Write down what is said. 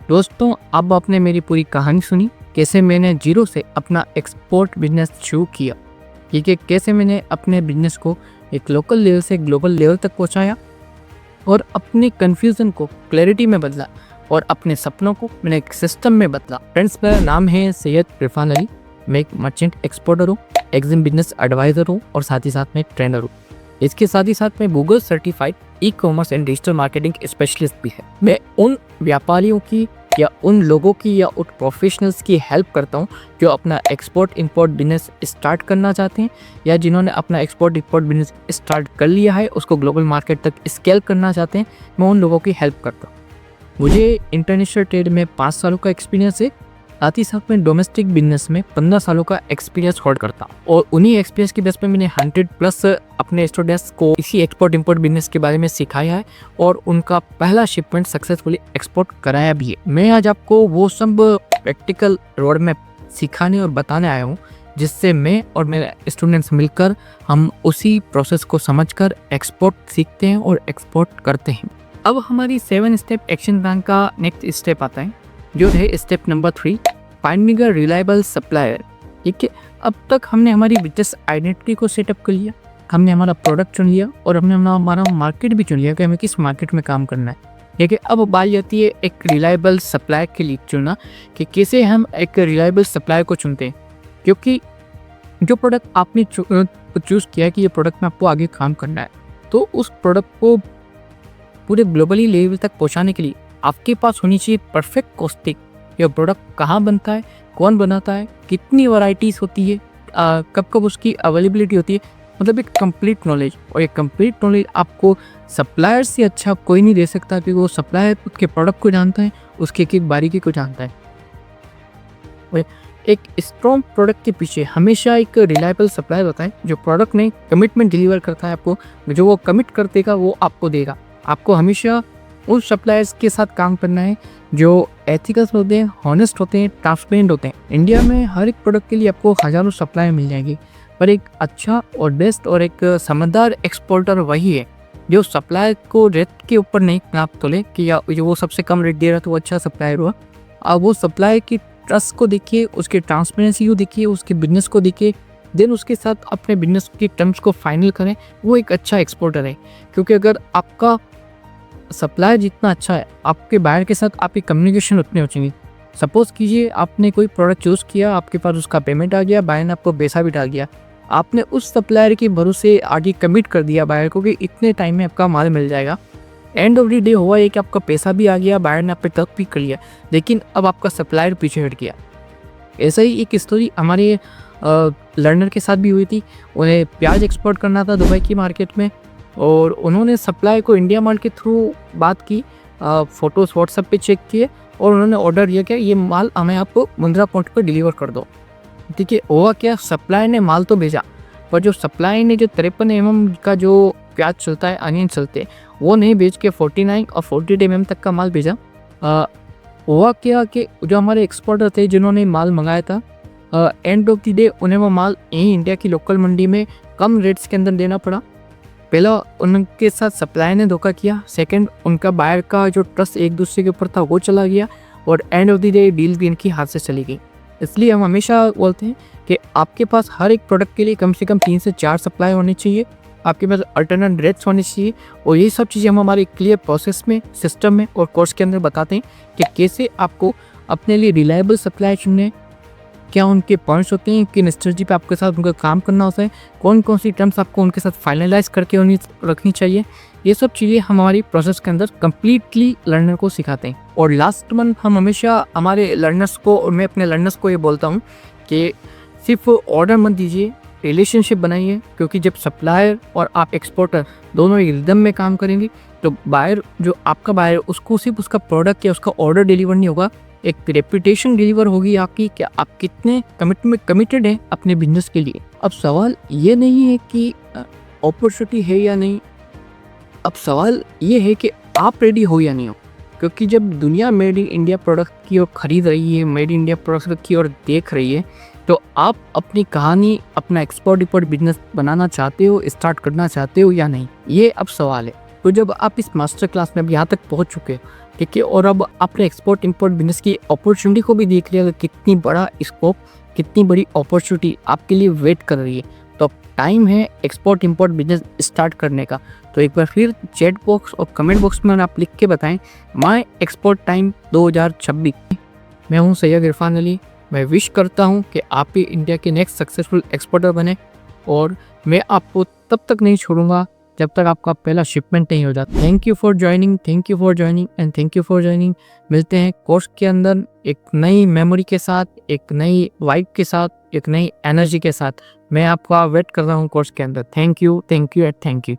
दोस्तों, अब आपने मेरी पूरी कहानी सुनी, कैसे मैंने जीरो से अपना एक्सपोर्ट बिजनेस शुरू किया, ठीक है, कैसे मैंने अपने बिजनेस को एक लोकल लेवल से ग्लोबल लेवल तक पहुंचाया और अपने कन्फ्यूज़न को क्लैरिटी में बदला और अपने सपनों को मैंने एक सिस्टम में बदला। फ्रेंड्स, मेरा नाम है सैयद इरफान अली। मैं एक मर्चेंट एक्सपोर्टर हूँ, एग्जिम बिजनेस एडवाइज़र हूँ और साथ ही साथ में ट्रेनर हूँ। इसके साथ ही साथ मैं Google certified e commerce and digital marketing specialist भी है। मैं उन व्यापारियों की या उन लोगों की या उन प्रोफेशनल्स की हेल्प करता हूँ जो अपना एक्सपोर्ट इंपोर्ट बिजनेस स्टार्ट करना चाहते हैं या जिन्होंने अपना एक्सपोर्ट इंपोर्ट बिजनेस स्टार्ट कर लिया है, उसको ग्लोबल मार्केट तक स्केल करना चाहते हैं। मैं उन लोगों की हेल्प करता हूँ। मुझे इंटरनेशनल ट्रेड में 5 सालों का एक्सपीरियंस है, साथ ही साथ में डोमेस्टिक बिजनेस में 15 सालों का एक्सपीरियंस होल्ड करता हूँ और उन्हीं एक्सपीरियंस की बेस पे मैंने 100+ अपने स्टूडेंट्स को इसी एक्सपोर्ट इंपोर्ट बिजनेस के बारे में सिखाया है और उनका पहला शिपमेंट सक्सेसफुली एक्सपोर्ट कराया भी है। मैं आज आपको वो सब प्रैक्टिकल रोड मैप सिखाने और बताने आया हूँ जिससे मैं और मेरे स्टूडेंट्स मिलकर हम उसी प्रोसेस को समझकर एक्सपोर्ट सीखते हैं और एक्सपोर्ट करते हैं। अब हमारी 7 स्टेप एक्शन प्लान का नेक्स्ट स्टेप आता है जो है step number 3, finding a reliable supplier. ठीक है, अब तक हमने हमारी बिजनेस आइडेंटिटी को सेटअप कर लिया, हमने हमारा प्रोडक्ट चुन लिया और हमने हमारा मार्केट भी चुन लिया कि हमें किस मार्केट में काम करना है। ठीक है, अब बात जाती है एक रिलायबल सप्लायर के लिए चुनना कि कैसे हम एक रिलायबल सप्लायर को चुनते हैं, क्योंकि जो प्रोडक्ट आपने चूज़ किया है कि ये प्रोडक्ट में आपको आगे काम करना है, तो उस प्रोडक्ट को पूरे ग्लोबली लेवल तक पहुँचाने के लिए आपके पास होनी चाहिए परफेक्ट कॉस्टिंग। यह प्रोडक्ट कहाँ बनता है, कौन बनाता है, कितनी वैरायटीज़ होती है, कब कब उसकी अवेलेबिलिटी होती है, मतलब एक कंप्लीट नॉलेज। और ये कंप्लीट नॉलेज आपको सप्लायर से अच्छा कोई नहीं दे सकता, क्योंकि वो सप्लायर उसके प्रोडक्ट को जानता है, उसके एक बारीकी को जानता है। और एक स्ट्रॉन्ग प्रोडक्ट के पीछे हमेशा एक रिलायबल सप्लायर होता है जो प्रोडक्ट में कमिटमेंट डिलीवर करता है आपको, जो वो कमिट कर देगा वो आपको देगा। आपको हमेशा उन सप्लायर्स के साथ काम करना है जो एथिकल होते हैं, हॉनेस्ट होते हैं, ट्रांसपेरेंट होते हैं। इंडिया में हर एक प्रोडक्ट के लिए आपको हज़ारों सप्लायर मिल जाएंगे, पर एक अच्छा और बेस्ट और एक समझदार एक्सपोर्टर वही है जो सप्लायर को रेट के ऊपर नहीं नाप तोले कि या जो वो सबसे कम रेट दे रहा तो वो अच्छा सप्लायर हुआ। आप वो सप्लायर की ट्रस्ट को देखिए, उसके ट्रांसपेरेंसी को देखिए, उसके बिजनेस को देखिए, देन उसके साथ अपने बिजनेस के टर्म्स को फाइनल करें, वो एक अच्छा एक्सपोर्टर है। क्योंकि अगर आपका सप्लायर जितना अच्छा है, आपके बायर के साथ आपकी कम्युनिकेशन उतनी हो चाहिए। सपोज कीजिए आपने कोई प्रोडक्ट चूज़ किया, आपके पास उसका पेमेंट आ गया, बायर ने आपको पैसा भी डाल दिया, आपने उस सप्लायर के भरोसे आगे कमिट कर दिया बायर को कि इतने टाइम में आपका माल मिल जाएगा। एंड ऑफ द डे हुआ है कि आपका पैसा भी आ गया, बायर ने आप पे तक भी कर लिया, लेकिन अब आपका सप्लायर पीछे हट गया। ऐसा ही एक स्टोरी हमारे लर्नर के साथ भी हुई थी। उन्हें प्याज एक्सपोर्ट करना था दुबई की मार्केट में और उन्होंने सप्लाई को इंडिया माल के थ्रू बात की, फ़ोटोज़ व्हाट्सएप पे चेक किए और उन्होंने ऑर्डर दिया कि ये माल हमें आपको मुंद्रा पॉइंट पर डिलीवर कर दो। ठीक है, हुआ क्या, सप्लायर ने माल तो भेजा, पर जो सप्लायर ने जो 53 mm का जो प्याज चलता है, अनियन चलते हैं, वो नहीं भेज के 49 और 48 mm तक का माल भेजा। हुआ क्या कि जो हमारे एक्सपोर्टर थे जिन्होंने माल मंगाया था, एंड ऑफ द डे उन्हें वो माल यहीं इंडिया की लोकल मंडी में कम रेट्स के अंदर देना पड़ा। पहला उनके साथ सप्लायर ने धोखा किया, सेकंड उनका बायर का जो ट्रस्ट एक दूसरे के ऊपर था वो चला गया और end of the day deal भी इनकी हाथ से चली गई। इसलिए हम हमेशा बोलते हैं कि आपके पास हर एक प्रोडक्ट के लिए कम से कम 3 से 4 सप्लायर होने चाहिए, आपके पास अल्टरनेट रेट्स होने चाहिए और ये सब चीज़ें हम हमारे क्लियर प्रोसेस में, सिस्टम में और कोर्स के अंदर बताते हैं कि कैसे आपको अपने लिए रिलायबल सप्लायर चुनने, क्या उनके पॉइंट्स होते हैं, किन स्ट्रेटजी पे आपके साथ उनका काम करना होता है, कौन कौन सी टर्म्स आपको उनके साथ फाइनलाइज करके उन्हें रखनी चाहिए। ये सब चीज़ें हमारी प्रोसेस के अंदर कम्प्लीटली लर्नर को सिखाते हैं। और लास्ट मंथ हम हमेशा हमारे लर्नर्स को और मैं अपने लर्नर्स को ये बोलता हूँ कि सिर्फ ऑर्डर मत दीजिए, रिलेशनशिप बनाइए, क्योंकि जब सप्लायर और आप एक्सपोर्टर दोनों एक रिदम में काम करेंगे तो बायर, जो आपका बायर, उसको सिर्फ उसका प्रोडक्ट या उसका ऑर्डर डिलीवर नहीं होगा, एक रेपुटेशन डिलीवर होगी आपकी कि आप कितने कमिटेड हैं अपने बिजनेस के लिए। अब सवाल ये नहीं है कि अपॉर्चुनिटी है या नहीं, अब सवाल ये है कि आप रेडी हो या नहीं हो। क्योंकि जब दुनिया मेड इन इंडिया प्रोडक्ट की ओर खरीद रही है, मेड इन इंडिया प्रोडक्ट की ओर देख रही है, तो आप अपनी कहानी, अपना एक्सपोर्ट इंपोर्ट बिजनेस बनाना चाहते हो, स्टार्ट करना चाहते हो या नहीं, ये अब सवाल है। तो जब आप इस मास्टर क्लास में अब यहाँ तक पहुँच चुके हो ठीक है। और अब आपने एक्सपोर्ट इंपोर्ट बिजनेस की अपॉर्चुनिटी को भी देख लिया कि कितनी बड़ा स्कोप, कितनी बड़ी अपॉर्चुनिटी आपके लिए वेट कर रही है। तो अब टाइम है एक्सपोर्ट इंपोर्ट बिजनेस स्टार्ट करने का। तो एक बार फिर चैट बॉक्स और कमेंट बॉक्स में आप लिख के बताएं माय एक्सपोर्ट टाइम 2026। मैं हूं सैयद इरफान अली। मैं विश करता हूं कि आप भी इंडिया के नेक्स्ट सक्सेसफुल एक्सपोर्टर बने, और मैं आपको तब तक नहीं छोड़ूंगा जब तक आपका पहला शिपमेंट नहीं हो जाता। Thank you for joining and thank you for joining. मिलते हैं कोर्स के अंदर एक नई मेमोरी के साथ, एक नई वाइब के साथ, एक नई एनर्जी के साथ। मैं आपका वेट कर रहा हूँ कोर्स के अंदर। Thank you and thank you.